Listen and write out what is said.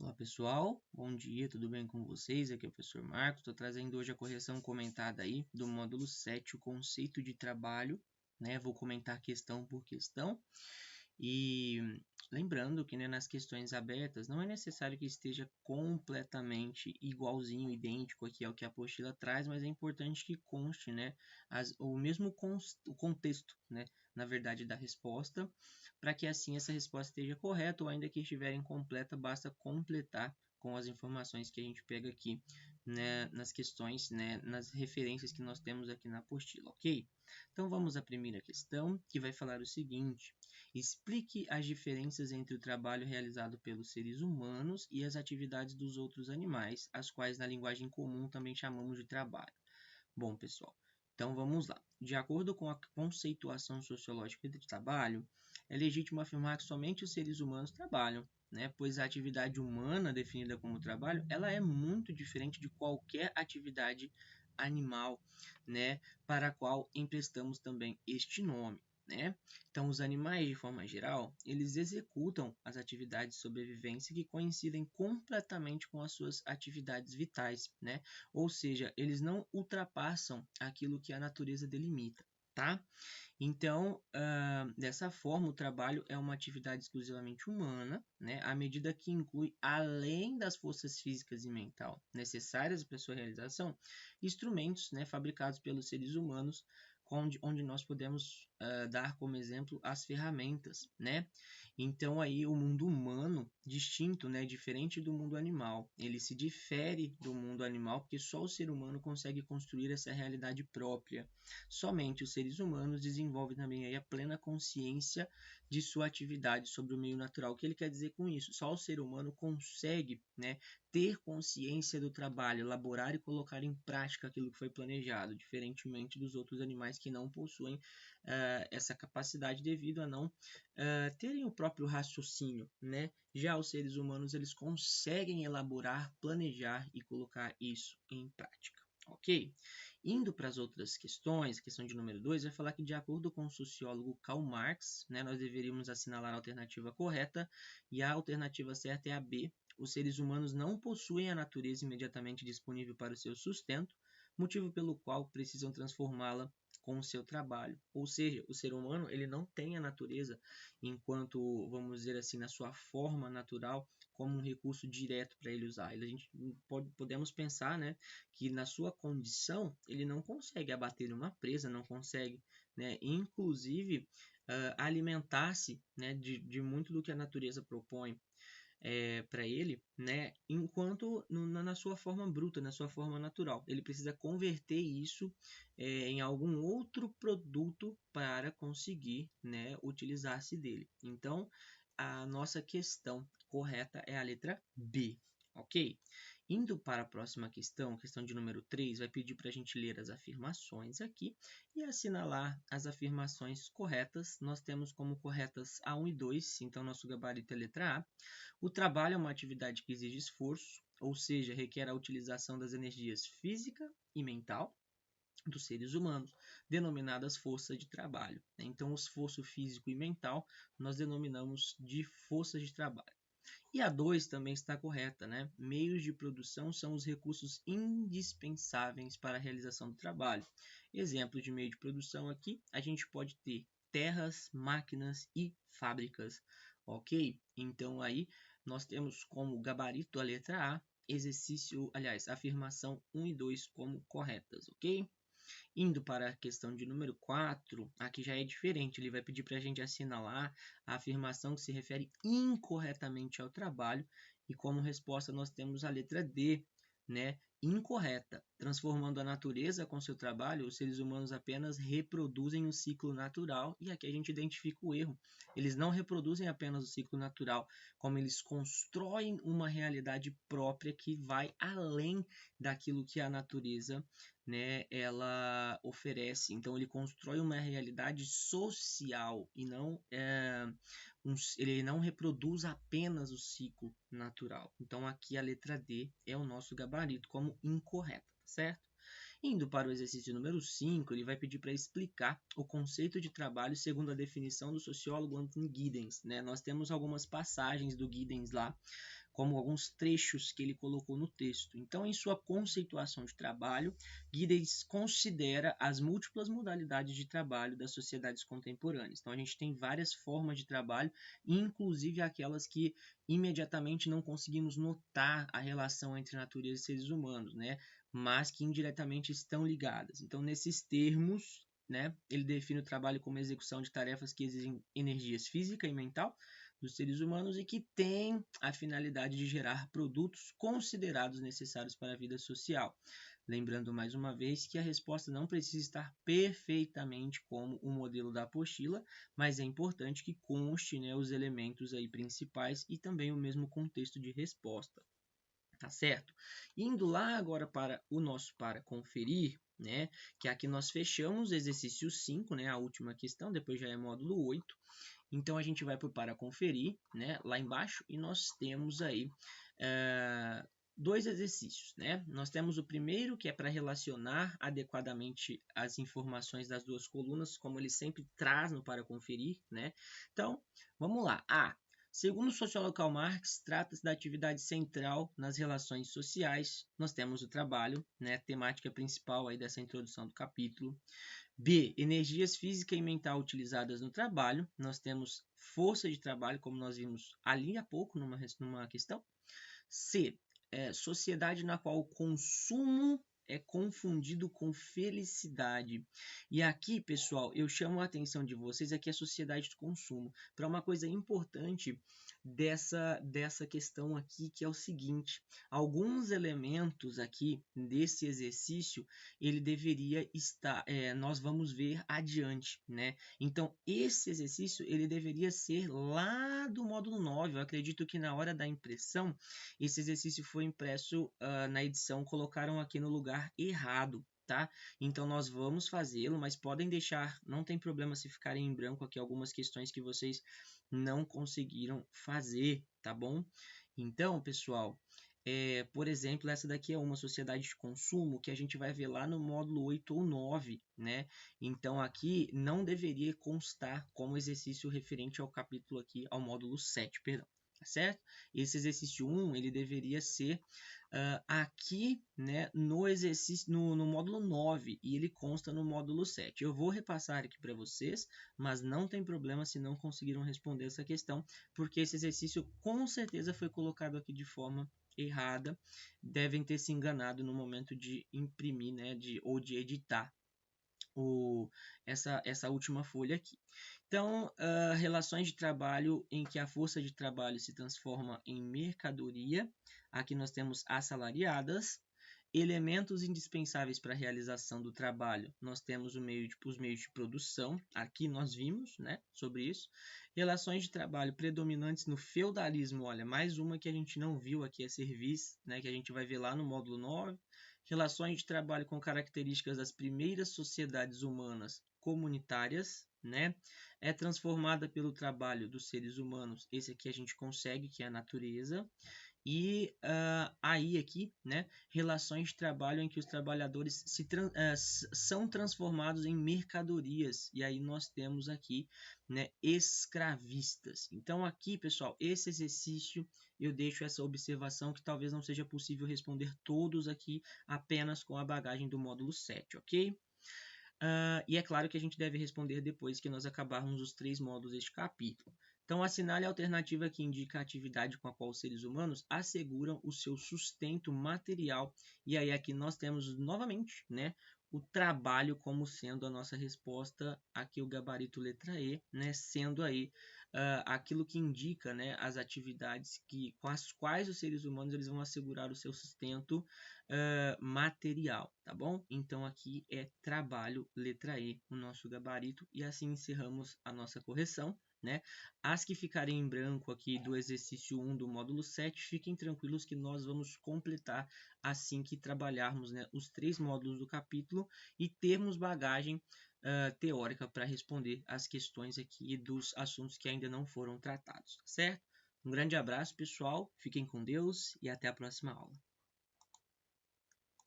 Olá pessoal, bom dia, tudo bem com vocês? Aqui é o professor Marcos, estou trazendo hoje a correção comentada aí do módulo 7, o conceito de trabalho, né? Vou comentar questão por questão e lembrando que, né, nas questões abertas não é necessário que esteja completamente igualzinho, idêntico aqui ao que a apostila traz, mas é importante que conste, né, o mesmo o contexto, né, na verdade, da resposta, para que assim essa resposta esteja correta ou ainda que estiver incompleta, basta completar com as informações que a gente pega aqui, né, nas questões, né, nas referências que nós temos aqui na apostila, ok? Então vamos à primeira questão, que vai falar o seguinte: explique as diferenças entre o trabalho realizado pelos seres humanos e as atividades dos outros animais, as quais na linguagem comum também chamamos de trabalho. Bom, pessoal, então vamos lá. De acordo com a conceituação sociológica de trabalho, é legítimo afirmar que somente os seres humanos trabalham, né? Pois a atividade humana, definida como trabalho, ela é muito diferente de qualquer atividade animal, né? Para a qual emprestamos também este nome, né? Então, os animais, de forma geral, eles executam as atividades de sobrevivência que coincidem completamente com as suas atividades vitais, né? Ou seja, eles não ultrapassam aquilo que a natureza delimita, tá? Então, dessa forma, o trabalho é uma atividade exclusivamente humana, né? À medida que inclui, além das forças físicas e mental necessárias para sua realização, instrumentos, né, fabricados pelos seres humanos, onde nós podemos dar como exemplo as ferramentas, né? Então aí o mundo humano distinto, né, diferente do mundo animal, ele se difere do mundo animal porque só o ser humano consegue construir essa realidade própria. Somente os seres humanos desenvolvem também aí a plena consciência de sua atividade sobre o meio natural. O que ele quer dizer com isso? Só o ser humano consegue, né, ter consciência do trabalho, elaborar e colocar em prática aquilo que foi planejado, diferentemente dos outros animais que não possuem essa capacidade devido a não terem o próprio raciocínio, né? Já os seres humanos, eles conseguem elaborar, planejar e colocar isso em prática, ok? Indo para as outras questões, questão de número 2, vai falar que de acordo com o sociólogo Karl Marx, né, nós deveríamos assinalar a alternativa correta e a alternativa certa é a B. Os seres humanos não possuem a natureza imediatamente disponível para o seu sustento, motivo pelo qual precisam transformá-la com o seu trabalho. Ou seja, o ser humano ele não tem a natureza enquanto, vamos dizer assim, na sua forma natural, como um recurso direto para ele usar. A gente podemos pensar, né, que na sua condição ele não consegue abater uma presa, não consegue, né, inclusive alimentar-se, né, de muito do que a natureza propõe para ele, né, enquanto na sua forma bruta, na sua forma natural. Ele precisa converter isso em algum outro produto para conseguir, né, utilizar-se dele. Então, a nossa questão correta é a letra B, ok? Indo para a próxima questão, questão de número 3, vai pedir para a gente ler as afirmações aqui e assinalar as afirmações corretas. Nós temos como corretas a 1 e 2, então nosso gabarito é a letra A. O trabalho é uma atividade que exige esforço, ou seja, requer a utilização das energias física e mental dos seres humanos, denominadas forças de trabalho. Então, o esforço físico e mental nós denominamos de forças de trabalho. E a 2 também está correta, né? Meios de produção são os recursos indispensáveis para a realização do trabalho. Exemplo de meio de produção aqui, a gente pode ter terras, máquinas e fábricas, ok? Então aí nós temos como gabarito a letra A, exercício, aliás, afirmação 1 e 2 como corretas, ok? Indo para a questão de número 4, aqui já é diferente, ele vai pedir para a gente assinalar a afirmação que se refere incorretamente ao trabalho, e como resposta nós temos a letra D, né? Incorreta. Transformando a natureza com seu trabalho, os seres humanos apenas reproduzem o ciclo natural, e aqui a gente identifica o erro. Eles não reproduzem apenas o ciclo natural, como eles constroem uma realidade própria que vai além daquilo que a natureza, né, ela oferece. Então ele constrói uma realidade social e não ele não reproduz apenas o ciclo natural. Então aqui a letra D é o nosso gabarito como incorreta, certo? Indo para o exercício número 5, ele vai pedir para explicar o conceito de trabalho segundo a definição do sociólogo Anthony Giddens, né? Nós temos algumas passagens do Giddens lá, como alguns trechos que ele colocou no texto. Então, em sua conceituação de trabalho, Giddens considera as múltiplas modalidades de trabalho das sociedades contemporâneas. Então, a gente tem várias formas de trabalho, inclusive aquelas que imediatamente não conseguimos notar a relação entre natureza e seres humanos, né? Mas que indiretamente estão ligadas. Então, nesses termos, né, ele define o trabalho como execução de tarefas que exigem energias física e mental dos seres humanos e que tem a finalidade de gerar produtos considerados necessários para a vida social. Lembrando mais uma vez que a resposta não precisa estar perfeitamente como o modelo da apostila, mas é importante que conste, né, os elementos aí principais e também o mesmo contexto de resposta. Tá certo? Indo lá agora para o nosso para conferir, né, que aqui nós fechamos o exercício 5, né, a última questão, depois já é módulo 8. Então a gente vai para conferir, né, lá embaixo, e nós temos aí dois exercícios, né? Nós temos o primeiro, que é para relacionar adequadamente as informações das duas colunas, como ele sempre traz no para conferir, né? Então, vamos lá. Segundo o sociólogo Karl Marx, trata-se da atividade central nas relações sociais. Nós temos o trabalho, né, temática principal aí dessa introdução do capítulo. B, energias física e mental utilizadas no trabalho. Nós temos força de trabalho, como nós vimos ali há pouco numa questão. C, sociedade na qual o consumo é confundido com felicidade. E aqui, pessoal, eu chamo a atenção de vocês aqui a sociedade do consumo para uma coisa importante dessa questão aqui, que é o seguinte: alguns elementos aqui desse exercício ele deveria estar, nós vamos ver adiante, né? Então, esse exercício ele deveria ser lá do módulo 9. Eu acredito que na hora da impressão esse exercício foi impresso na edição, colocaram aqui no lugar errado, tá? Então nós vamos fazê-lo, mas podem deixar, não tem problema se ficarem em branco aqui algumas questões que vocês não conseguiram fazer, tá bom? Então, pessoal, por exemplo, essa daqui é uma sociedade de consumo que a gente vai ver lá no módulo 8 ou 9, né? Então aqui não deveria constar como exercício referente ao capítulo aqui, ao módulo 7, perdão. Tá certo? Esse exercício 1, ele deveria ser aqui, né, no exercício, no módulo 9, e ele consta no módulo 7. Eu vou repassar aqui para vocês, mas não tem problema se não conseguiram responder essa questão, porque esse exercício com certeza foi colocado aqui de forma errada, devem ter se enganado no momento de imprimir, né, ou de editar essa última folha aqui. Então, relações de trabalho em que a força de trabalho se transforma em mercadoria. Aqui nós temos assalariadas. Elementos indispensáveis para a realização do trabalho. Nós temos os meios de produção. Aqui nós vimos, né, sobre isso. Relações de trabalho predominantes no feudalismo. Olha, mais uma que a gente não viu aqui é serviço, né, que a gente vai ver lá no módulo 9. Relações de trabalho com características das primeiras sociedades humanas comunitárias, né? É transformada pelo trabalho dos seres humanos. Esse aqui a gente consegue, que é a natureza. E aí aqui, né, relações de trabalho em que os trabalhadores são transformados em mercadorias. E aí nós temos aqui, né, escravistas. Então aqui, pessoal, esse exercício eu deixo essa observação que talvez não seja possível responder todos aqui apenas com a bagagem do módulo 7, ok? E é claro que a gente deve responder depois que nós acabarmos os 3 módulos deste capítulo. Então, assinale a alternativa que indica a atividade com a qual os seres humanos asseguram o seu sustento material. E aí aqui nós temos novamente, né, o trabalho como sendo a nossa resposta, aqui o gabarito letra E, né, sendo aí aquilo que indica, né, as atividades com as quais os seres humanos eles vão assegurar o seu sustento material, tá bom? Então aqui é trabalho, letra E, o nosso gabarito, e assim encerramos a nossa correção, né? As que ficarem em branco aqui do exercício 1 do módulo 7, fiquem tranquilos que nós vamos completar assim que trabalharmos, né, os 3 módulos do capítulo e termos bagagem teórica para responder as questões aqui dos assuntos que ainda não foram tratados, certo? Um grande abraço, pessoal, fiquem com Deus e até a próxima aula.